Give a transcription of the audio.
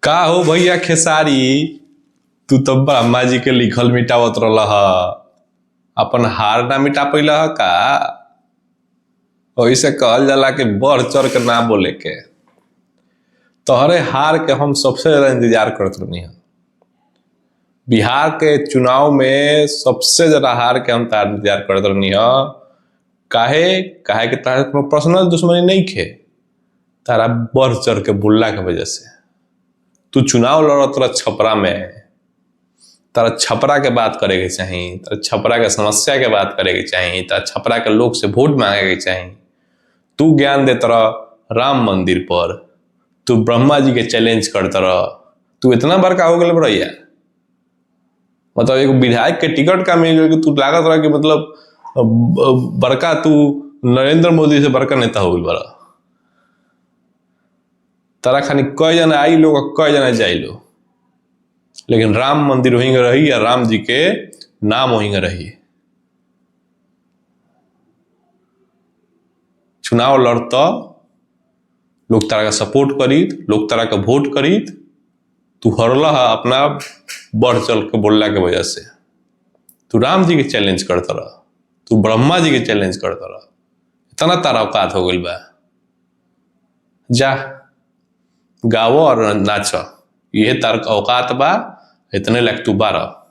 का हो भैया खेसारी, तू तो ब्रह्मा जी के लिखल मिटावत रह अपन हार ना मिटा पैल का। वैसे कहल जाला कि बढ़ चढ़ के ना बोले के। तोहरे हार के हम सबसे ज्यादा इंतजार करत रहनी है। बिहार के चुनाव में सबसे ज्यादा हार के हम तार इंतजार करत रहनी है। काहे काहे कि तारा कोनो पर्सनल दुश्मनी नहीं खे, तारा बढ़ चढ़ के बोलला के वजह से। तू चुनाव लड़त रह छपरा में, तारा छपरा के बात करे के चाहिए, तारा छपरा के समस्या के बात करे के चाहिए, तारा छपरा के लोग से वोट मांगे के चाहिए। तू ज्ञान देता रह राम मंदिर पर, तू ब्रह्मा जी के चैलेंज करता रह। तू इतना बड़का हो गए भैया, मतलब एक विधायक के टिकट का मिल गया कि तू लागत रहा कि मतलब बड़का तू नरेंद्र मोदी से बड़का नेता हो गई बड़ा। तारा खानी कई जना आई लोग कई जना जाई लोग, लेकिन राम मंदिर वहीं रही या राम जी के नाम वहीं रही। चुनाव लड़ता लोग तारा का सपोर्ट करीत, लोग तारा का वोट करीत। तू हरला है अपना बढ़ चल के बोलला के वजह से। तू राम जी के चैलेंज करता रहा, तू ब्रह्मा जी के चैलेंज करता रहा। इतना तारा औकात हो गई बा, जा गावो और नाचो, यह तार औकात बा। इतने लायक तू बारह।